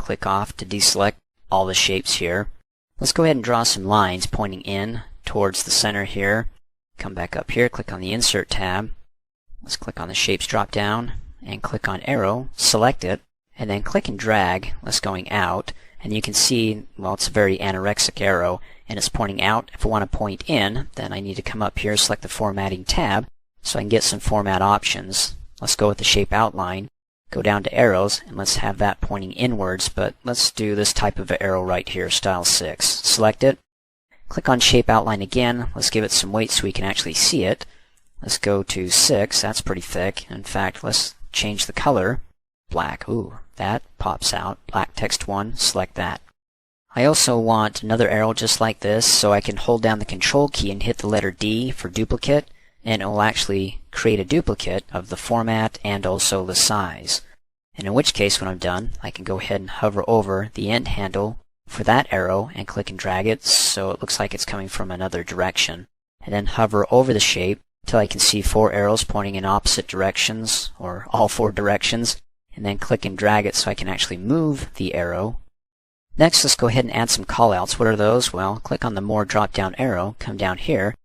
click off to deselect all the shapes here. Let's go ahead and draw some lines pointing in towards the center here. Come back up here, click on the Insert tab. Let's click on the Shapes drop down and click on Arrow, select it, and then click and drag. Let's going out, and you can see, well, it's a very anorexic arrow and it's pointing out. If I want to point in, then I need to come up here, select the Formatting tab so I can get some format options. Let's go with the Shape Outline, go down to Arrows, and let's have that pointing inwards, but let's do this type of arrow right here, Style 6. Select it, click on Shape Outline again. Let's give it some weight so we can actually see it. Let's go to 6. That's pretty thick. In fact, let's change the color. Black. Ooh, that pops out. Black text 1. Select that. I also want another arrow just like this, so I can hold down the Control key and hit the letter D for duplicate, and it will actually create a duplicate of the format and also the size. And in which case, when I'm done, I can go ahead and hover over the end handle for that arrow and click and drag it so it looks like it's coming from another direction. And then hover over the shape till I can see 4 arrows pointing in opposite directions, or all 4 directions, and then click and drag it so I can actually move the arrow. Next, let's go ahead and add some callouts. What are those? Well, click on the More drop-down arrow, come down here.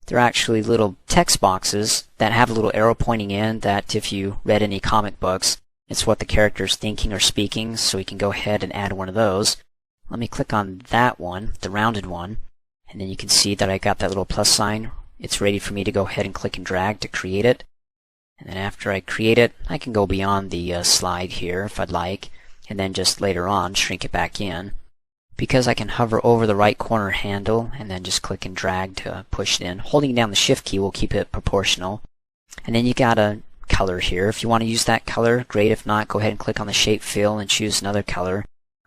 They're actually little text boxes that have a little arrow pointing in that if you read any comic books, it's what the character is thinking or speaking, so we can go ahead and add one of those. Let me click on that one, the rounded one, and then you can see that I got that little plus sign. It's ready for me to go ahead and click and drag to create it. And then after I create it, I can go beyond the slide here if I'd like, and then just later on shrink it back in. Because I can hover over the right corner handle and then just click and drag to push it in. Holding down the Shift key will keep it proportional. And then you got a color here. If you want to use that color, great. If not, go ahead and click on the Shape Fill and choose another color.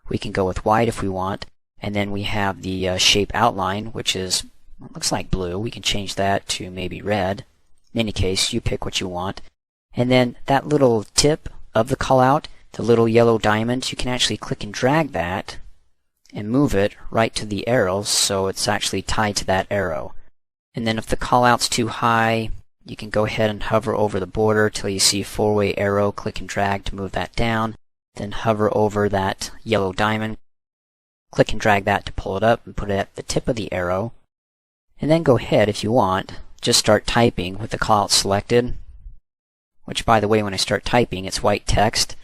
We can go with white if we want. And then we have the Shape Outline, which is, looks like blue. We can change that to maybe red. In any case, you pick what you want. And then that little tip of the callout, the little yellow diamond, you can actually click and drag that and move it right to the arrow so it's actually tied to that arrow. And then if the callout's too high, you can go ahead and hover over the border till you see 4-way arrow, click and drag to move that down, then hover over that yellow diamond, click and drag that to pull it up and put it at the tip of the arrow. And then go ahead, if you want, just start typing with the callout selected, which by the way, when I start typing, it's white text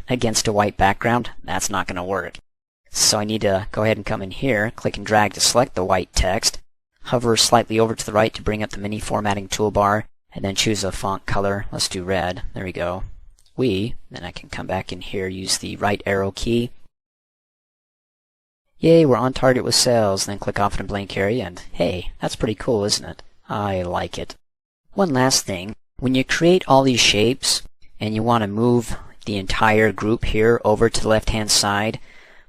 against a white background. That's not going to work. So I need to go ahead and come in here, click and drag to select the white text, hover slightly over to the right to bring up the mini formatting toolbar, and then choose a font color. Let's do red. There we go. Then I can come back in here, use the right arrow key. Yay, we're on target with cells. Then click off in a blank area, and hey, that's pretty cool, isn't it? I like it. One last thing. When you create all these shapes, and you want to move the entire group here over to the left-hand side,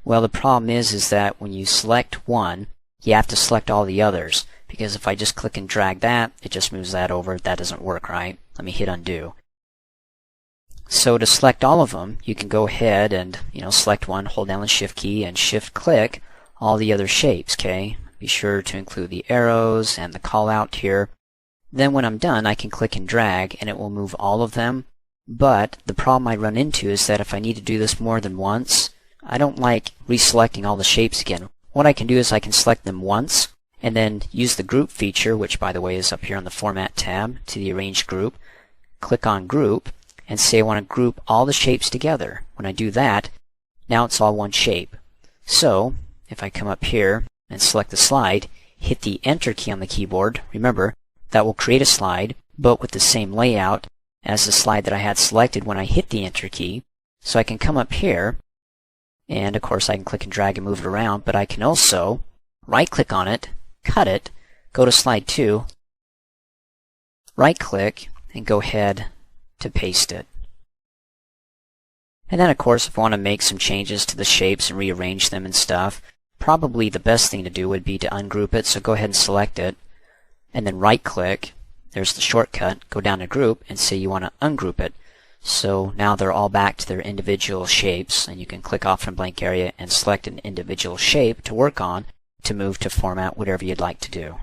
well, the problem is that when you select one, you have to select all the others, because if I just click and drag that, it just moves that over. That doesn't work, right? Let me hit undo. So to select all of them, you can go ahead and, select one, hold down the Shift key, and Shift-click all the other shapes, okay? Be sure to include the arrows and the callout here. Then when I'm done, I can click and drag, and it will move all of them. But the problem I run into is that if I need to do this more than once, I don't like reselecting all the shapes again. What I can do is I can select them once, and then use the Group feature, which by the way is up here on the Format tab, to the Arrange Group. Click on Group, and say I want to group all the shapes together. When I do that, now it's all one shape. So, if I come up here and select the slide, hit the Enter key on the keyboard, remember, that will create a slide, but with the same layout as the slide that I had selected when I hit the Enter key. So I can come up here, and of course I can click and drag and move it around, but I can also right-click on it, cut it, go to Slide 2, right-click, and go ahead to paste it. And then of course if I want to make some changes to the shapes and rearrange them and stuff, probably the best thing to do would be to ungroup it, so go ahead and select it, and then right-click, there's the shortcut, go down to Group, and say you want to ungroup it. So now they're all back to their individual shapes, and you can click off in a blank area and select an individual shape to work on to move to format whatever you'd like to do.